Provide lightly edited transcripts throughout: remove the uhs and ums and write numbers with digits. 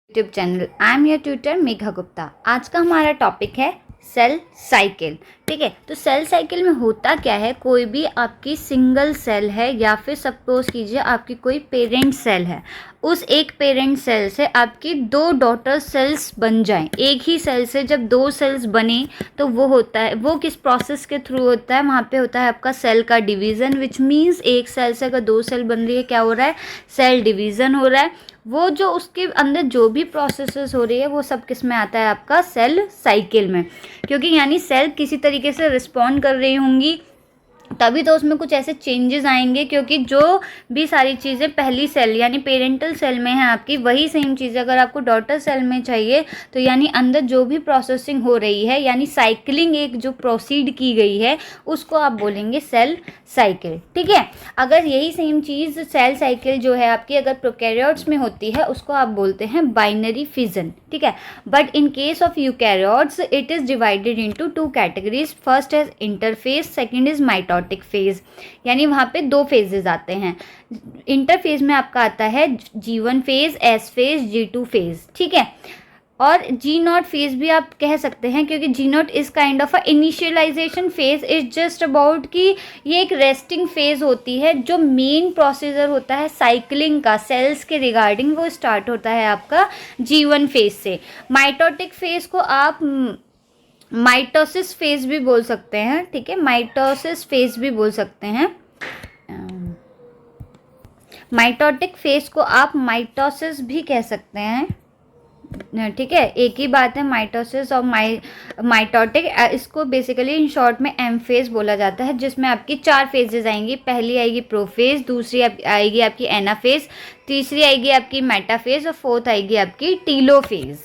YouTube channel. I am your tutor Megha Gupta. आज का हमारा टॉपिक है सेल साइकिल। ठीक है, तो सेल साइकिल में होता क्या है, कोई भी आपकी सिंगल सेल है या फिर सपोज कीजिए आपकी कोई पेरेंट सेल है, उस एक पेरेंट सेल से आपकी दो डॉटर सेल्स बन जाएं। एक ही सेल से जब दो सेल्स बने तो वो होता है, वो किस प्रोसेस के थ्रू होता है, वहाँ पे होता है आपका सेल का डिवीज़न, विच मीन्स एक सेल से अगर दो सेल बन रही है क्या हो रहा है, सेल डिवीज़न हो रहा है। वो जो उसके अंदर जो भी प्रोसेसेस हो रही है वो सब किस में आता है, आपका सेल साइकिल में। क्योंकि यानी सेल किसी तरीके से रिस्पॉन्ड कर रही होंगी तभी तो उसमें कुछ ऐसे चेंजेस आएंगे, क्योंकि जो भी सारी चीज़ें पहली सेल यानी पेरेंटल सेल में है आपकी, वही सेम चीज़ें अगर आपको डॉटर सेल में चाहिए तो यानी अंदर जो भी प्रोसेसिंग हो रही है यानी साइकिलिंग एक जो प्रोसीड की गई है उसको आप बोलेंगे सेल साइकिल। ठीक है, अगर यही सेम चीज़ सेल साइकिल जो है आपकी अगर प्रोकैरियोट्स में होती है उसको आप बोलते हैं बाइनरी फिजन। ठीक है, but in case of eukaryotes it is divided into two categories. First है interphase, second is mitotic phase. यानी वहाँ पे दो फेजेस आते हैं। इंटरफेज में आपका आता है G1 phase, S phase, G2 phase. ठीक है, और G0 फेज भी आप कह सकते हैं, क्योंकि G0 is kind of a initialisation phase, is just about कि ये एक रेस्टिंग फेज होती है। जो मेन प्रोसीजर होता है साइकिलिंग का सेल्स के रिगार्डिंग वो स्टार्ट होता है आपका G1 फेज से। माइटोटिक फेज को आप माइटोसिस फेज भी बोल सकते हैं। ठीक है, माइटोसिस फेज भी बोल सकते हैं। माइटोटिक फेज को आप माइटोसिस भी कह सकते हैं। ठीक है, एक ही बात है माइटोसिस और माइटोटिक। इसको बेसिकली इन शॉर्ट में एम फेज बोला जाता है, जिसमें आपकी चार फेजेस आएंगी। पहली आएगी प्रोफेज, दूसरी आएगी आपकी एनाफेज, तीसरी आएगी आपकी मेटाफेज और फोर्थ आएगी आपकी टीलोफेज।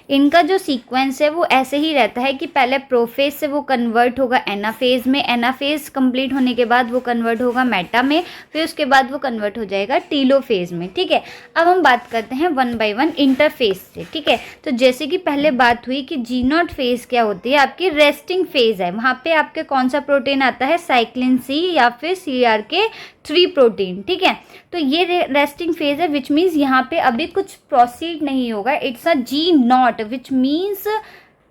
इनका जो सीक्वेंस है वो ऐसे ही रहता है कि पहले प्रोफेज से वो कन्वर्ट होगा एनाफेज में, एनाफेज कंप्लीट होने के बाद वो कन्वर्ट होगा मेटा में, फिर उसके बाद वो कन्वर्ट हो जाएगा टीलोफेज में। ठीक है, अब हम बात करते हैं वन बाय वन इंटरफेज से। ठीक है, तो जैसे कि पहले बात हुई कि G0 फेज क्या होती है, आपकी रेस्टिंग फेज है। वहाँ पे आपके कौन सा प्रोटीन आता है, साइक्लिन C या फिर CRK3 प्रोटीन। ठीक है, तो ये रेस्टिंग फेज है, विच मीन्स यहाँ पे अभी कुछ प्रोसीड नहीं होगा। It's a G0 which means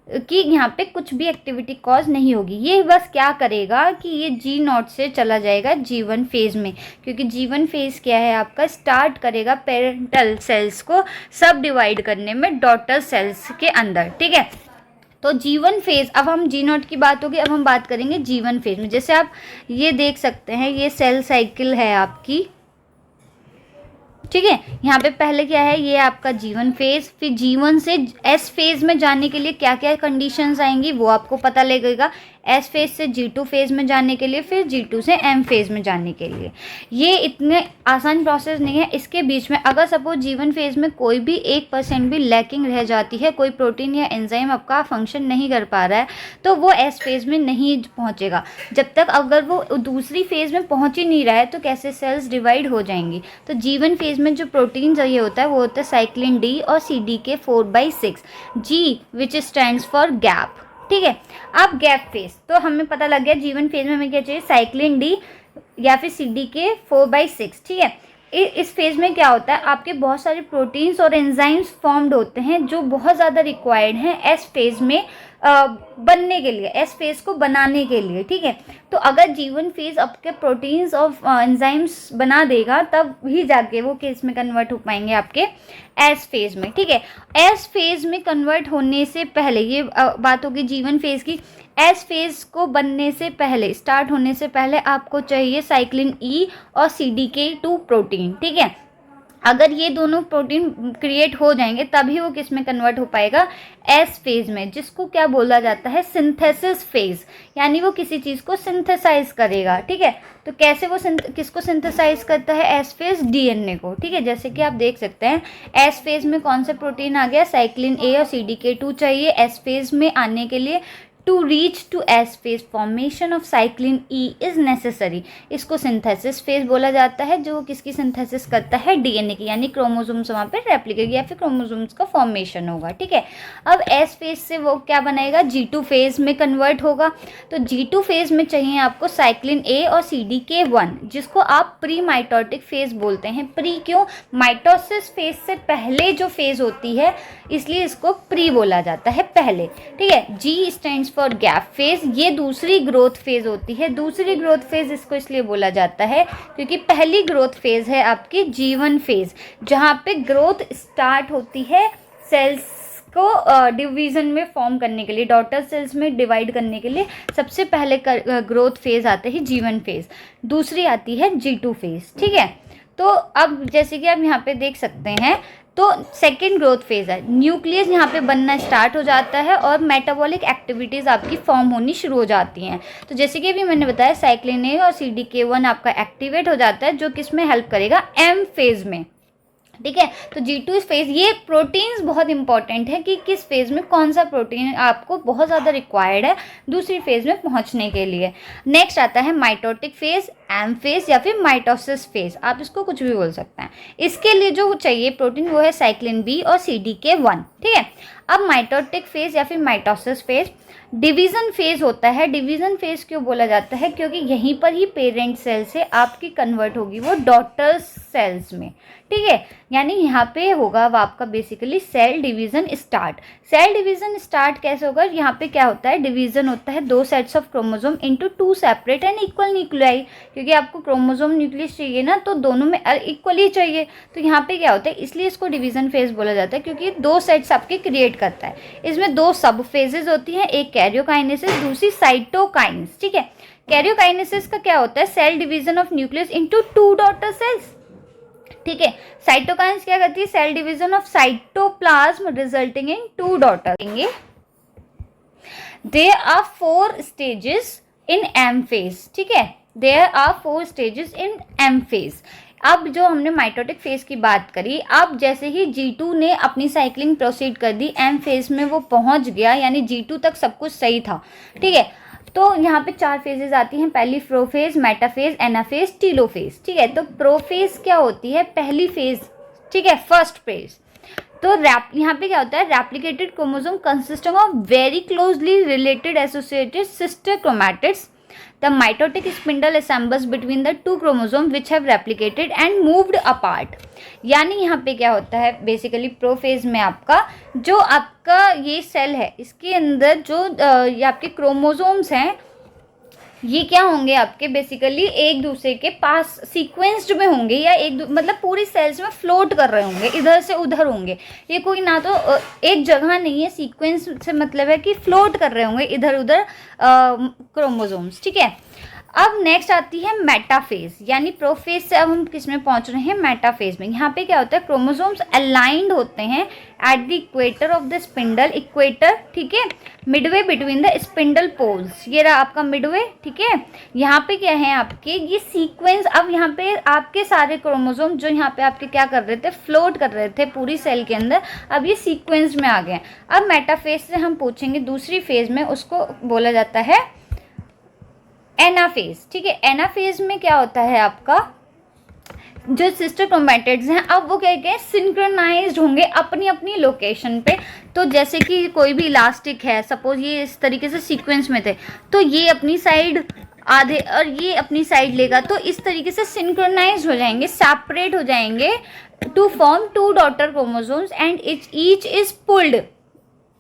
कि यहाँ पे कुछ भी एक्टिविटी कॉज नहीं होगी। ये बस क्या करेगा कि ये G0 से चला जाएगा G1 फेज में, क्योंकि G1 फेज क्या है आपका, स्टार्ट करेगा पेरेंटल सेल्स को सब डिवाइड करने में डॉटर सेल्स के अंदर। ठीक है, तो G1 फेज, अब हम G0 की बात होगी, अब हम बात करेंगे G1 फेज में। जैसे आप ये देख सकते हैं ये सेल साइकिल है आपकी। ठीक है, यहाँ पे पहले क्या है, ये आपका G1 फेज, फिर G1 से S फेज में जाने के लिए क्या क्या कंडीशंस आएंगी वो आपको पता लगेगा। S फेज से G2 फेज में जाने के लिए, फिर G2 से M फेज में जाने के लिए। ये इतने आसान प्रोसेस नहीं है। इसके बीच में अगर सपोज G1 फेज में कोई भी 1% भी लैकिंग रह जाती है, कोई प्रोटीन या एंजाइम आपका फंक्शन नहीं कर पा रहा है, तो वो S फेज में नहीं पहुंचेगा। जब तक अगर वो दूसरी फेज में पहुंच ही नहीं रहा है तो कैसे सेल्स डिवाइड हो जाएंगी। तो G1 फेज में जो प्रोटीन चाहिए होता है वो होता है साइक्लिन D और CDK4/6, G which stands for gap. ठीक है, अब गैप फेज तो हमें पता लग गया G1 फेज में हमें क्या चाहिए, साइक्लिन D या फिर CDK4/6। ठीक है, इस फेज में क्या होता है, आपके बहुत सारे प्रोटीन्स और एंजाइम्स फॉर्म्ड होते हैं जो बहुत ज़्यादा रिक्वायर्ड हैं एस फेज में बनने के लिए, एस फेज को बनाने के लिए। ठीक है, तो अगर G1 फेज आपके प्रोटीन्स और एंजाइम्स बना देगा तब ही जाके वो केस में कन्वर्ट हो पाएंगे आपके एस फेज में। ठीक है, एस फेज में कन्वर्ट होने से पहले, ये बात होगी G1 फेज की, एस फेज को बनने से पहले, स्टार्ट होने से पहले आपको चाहिए साइक्लिन E और CDK2 प्रोटीन। ठीक है, अगर ये दोनों प्रोटीन क्रिएट हो जाएंगे तभी वो किस में कन्वर्ट हो पाएगा, एस फेज में, जिसको क्या बोला जाता है, सिंथेसिस फेज। यानी वो किसी चीज़ को सिंथेसाइज करेगा। ठीक है, तो कैसे वो किसको सिंथेसाइज करता है, एस फेज, DNA को। ठीक है, जैसे कि आप देख सकते हैं एस फेज में कौन सा प्रोटीन आ गया, साइक्लिन A और CDK2 चाहिए एस फेज में आने के लिए। To reach to S phase formation of cyclin E is necessary. इसको सिंथेसिस फेज बोला जाता है, जो किसकी सिंथेसिस करता है, डीएनए की, यानी क्रोमोसोम्स वहाँ पे रेप्लिकेट या फिर क्रोमोसोम्स का फॉर्मेशन होगा। ठीक है, अब एस फेज से वो क्या बनाएगा, G2 फेज में कन्वर्ट होगा। तो G2 फेज में चाहिए आपको साइक्लिन ए और CDK1, जिसको आप प्री माइटोटिक फेज बोलते हैं। प्री क्यों, माइटोसिस फेज से पहले जो फेज होती है इसलिए इसको प्री बोला जाता है, पहले। ठीक है, G stands for gap phase, ये दूसरी ग्रोथ फेज होती है। दूसरी ग्रोथ फेज इसको इसलिए बोला जाता है क्योंकि पहली ग्रोथ फेज है आपकी G1 फेज, जहाँ पे ग्रोथ स्टार्ट होती है सेल्स को डिवीज़न में फॉर्म करने के लिए, डॉटर सेल्स में डिवाइड करने के लिए सबसे पहले ग्रोथ फेज आते हैं G1 फेज, दूसरी आती है G2 फेज। ठीक है, तो अब जैसे कि आप यहाँ पे देख सकते हैं, तो सेकेंड ग्रोथ फेज है, न्यूक्लियस यहाँ पे बनना स्टार्ट हो जाता है और मेटाबॉलिक एक्टिविटीज़ आपकी फॉर्म होनी शुरू हो जाती हैं। तो जैसे कि अभी मैंने बताया साइक्लिन ए और CDK1 आपका एक्टिवेट हो जाता है, जो किस में हेल्प करेगा, M फेज में। ठीक है, तो G2 फेज, ये प्रोटीन्स बहुत इंपॉर्टेंट है कि किस फेज में कौन सा प्रोटीन आपको बहुत ज़्यादा रिक्वायर्ड है दूसरी फेज में पहुंचने के लिए। नेक्स्ट आता है माइटोटिक फेज, एम फेज या फिर माइटोसिस फेज, आप इसको कुछ भी बोल सकते हैं। इसके लिए जो चाहिए प्रोटीन वो है साइक्लिन बी और CDK1। ठीक है, अब माइटोटिक फेज या फिर माइटोसिस फेज डिवीज़न फेज होता है। डिवीज़न फेज क्यों बोला जाता है, क्योंकि यहीं पर ही पेरेंट सेल से आपकी कन्वर्ट होगी वो डॉटर सेल्स में। ठीक है, यानी यहाँ पे होगा अब आपका basically cell division start. Cell division start कैसे होगा, यहाँ पे क्या होता है, डिवीज़न होता है 2 sets of chromosome into 2 separate and equal nuclei, क्योंकि आपको क्रोमोसोम न्यूक्लियस चाहिए ना, तो दोनों में इक्वली चाहिए। तो यहाँ पे क्या होता है, इसलिए इसको डिवीज़न फेज बोला जाता है, क्योंकि 2 सेट्स आपके क्रिएट करता है। इसमें 2 सब फेजेज होती हैं, एक कैरियोकाइनेसिस, दूसरी साइटोकाइन्स। ठीक है, कैरियोकाइनेसिस का क्या होता है, cell division of nucleus into 2 daughter cells. ठीक है, साइटोकाइन्स क्या करती है, cell division of cytoplasm resulting in 2 daughter. There are 4 stages in M phase. ठीक है, there are 4 stages in M phase. अब जो हमने माइटोटिक फेज की बात करी, अब जैसे ही G2 ने अपनी साइक्लिंग प्रोसीड कर दी, एम फेज में वो पहुंच गया, यानी G2 तक सब कुछ सही था। ठीक है, तो यहाँ पे 4 फेजेस आती हैं, पहली प्रोफेज, मेटाफेज, एनाफेज, टीलोफेज। ठीक है, तो प्रोफेज क्या होती है, पहली फेज। ठीक है, फर्स्ट फेज। तो यहाँ पे क्या होता है, replicated chromosome consisting of very closely related associated sister chromatids. The mitotic spindle assembles between the 2 chromosomes which have replicated and moved apart। यानी यहाँ पे क्या होता है, बेसिकली प्रोफेज में आपका जो आपका ये सेल है, इसके अंदर जो ये आपके क्रोमोसोम्स हैं, ये क्या होंगे आपके बेसिकली एक दूसरे के पास सीक्वेंस्ड में होंगे, या मतलब पूरी सेल्स में फ्लोट कर रहे होंगे, इधर से उधर होंगे। ये कोई ना तो एक जगह नहीं है, सीक्वेंस से मतलब है कि फ्लोट कर रहे होंगे इधर उधर क्रोमोसोम्स। ठीक है, अब नेक्स्ट आती है मेटाफेज, यानी प्रोफेज से अब हम किस में पहुंच रहे हैं, मेटाफेज में। यहाँ पे क्या होता है, क्रोमोसोम्स अलाइंड होते हैं at the equator of the spindle, equator. ठीक है, midway between the spindle poles, ये रहा आपका मिडवे। ठीक है, यहाँ पे क्या है आपके ये सीक्वेंस, अब यहाँ पे आपके सारे क्रोमोसोम जो यहाँ पे आपके क्या कर रहे थे, फ्लोट कर रहे थे पूरी सेल के अंदर, अब ये सीक्वेंस में आ गए। अब मेटाफेज से हम पूछेंगे दूसरी फेज में, उसको बोला जाता है एनाफेज। ठीक है, एनाफेज में क्या होता है आपका, जो सिस्टर क्रोमैटिड्स हैं अब वो क्या क्या सिंक्रोनाइज्ड होंगे अपनी अपनी लोकेशन पे। तो जैसे कि कोई भी इलास्टिक है, सपोज ये इस तरीके से सीक्वेंस में थे, तो ये अपनी साइड आधे और ये अपनी साइड लेगा, तो इस तरीके से सिंक्रोनाइज हो जाएंगे, सेपरेट हो जाएंगे to form 2 daughter chromosomes and each is pulled.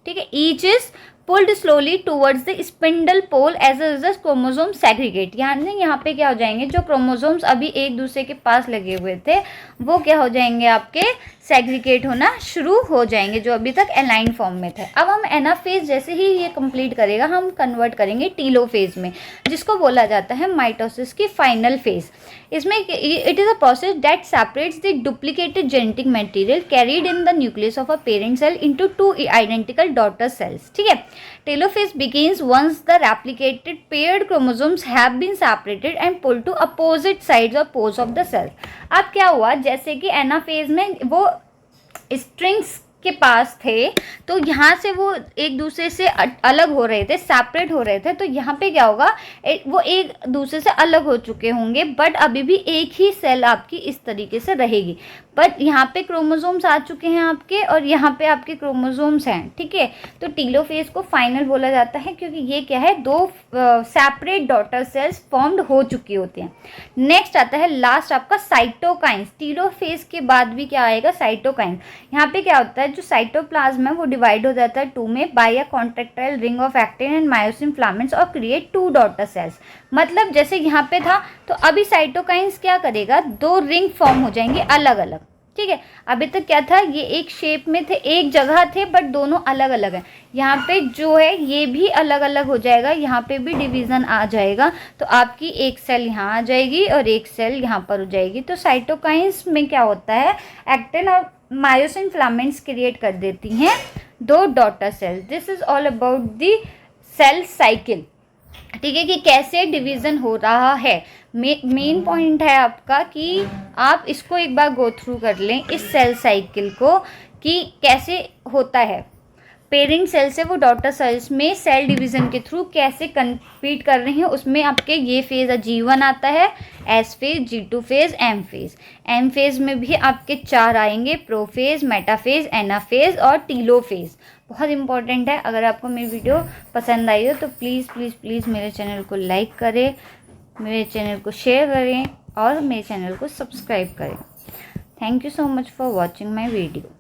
ठीक है, each is pulled slowly towards the spindle pole as a result chromosome segregate. यानी यहाँ पे क्या हो जाएंगे, जो क्रोमोसोम्स अभी एक दूसरे के पास लगे हुए थे वो क्या हो जाएंगे आपके सेग्रीगेट होना शुरू हो जाएंगे, जो अभी तक अलाइन फॉर्म में थे। अब हम एनाफेज जैसे ही ये कंप्लीट करेगा, हम कन्वर्ट करेंगे टीलोफेज में, जिसको बोला जाता है माइटोसिस की फाइनल फेज। इसमें it is a process that separates the duplicated genetic material carried in the nucleus of a parent cell into 2 identical daughter cells. ठीक है, telophase begins once the replicated paired chromosomes have been separated and pulled to opposite sides or poles of the cell। अब क्या हुआ, जैसे कि anaphase में वो strings के पास थे तो यहाँ से वो एक दूसरे से अलग हो रहे थे, सेपरेट हो रहे थे, तो यहाँ पे क्या होगा, वो एक दूसरे से अलग हो चुके होंगे, बट अभी भी एक ही सेल आपकी इस तरीके से रहेगी। बट यहाँ पे क्रोमोसोम्स आ चुके हैं आपके और यहाँ पे आपके क्रोमोसोम्स हैं, ठीक है। तो टीलोफेज को फाइनल बोला जाता है क्योंकि ये क्या है, दो सेपरेट डॉटर सेल्स फॉर्म्ड हो चुकी होती हैं। नेक्स्ट आता है लास्ट आपका साइटोकाइन्स। टीलोफेज के बाद भी क्या आएगा, साइटोकाइन्स। यहाँ पे क्या होता है, जो साइटोप्लाज्म है वो डिवाइड हो जाता है टू में by a contractile ring of actin and myosin filaments और क्रिएट टू डॉटर सेल्स। मतलब जैसे यहाँ पे था तो अभी साइटोकाइन्स क्या करेगा, दो रिंग फॉर्म हो जाएंगे अलग अलग, ठीक है। अभी तक क्या था, ये एक शेप में थे, एक जगह थे, बट दोनों अलग अलग हैं। यहाँ पे जो है ये भी अलग अलग हो जाएगा, यहाँ पे भी डिवीज़न आ जाएगा। तो आपकी एक सेल यहाँ आ जाएगी और एक सेल यहाँ पर हो जाएगी। तो साइटोकाइन्स में क्या होता है, एक्टिन और मायोसिन फिलामेंट्स क्रिएट कर देती हैं दो daughter cells. This is all about the cell cycle, ठीक है, कि कैसे डिवीज़न हो रहा है। मेन पॉइंट है आपका कि आप इसको एक बार गो थ्रू कर लें इस सेल साइकिल को, कि कैसे होता है पेरेंट सेल से वो डॉटर सेल्स में सेल डिवीज़न के थ्रू कैसे कम्पीट कर रही हैं। उसमें आपके ये फेज़ G1 आता है, S phase, G2 phase, M phase. M phase में भी आपके 4 आएंगे, प्रोफेज़, मेटाफेज़, एनाफेज़ और टीलोफेज़। बहुत इंपॉर्टेंट है। अगर आपको मेरी वीडियो पसंद आई हो तो प्लीज़ प्लीज़ प्लीज़ मेरे चैनल को लाइक करें, मेरे चैनल को शेयर करें और मेरे चैनल को सब्सक्राइब करें। Thank you so much for watching my video.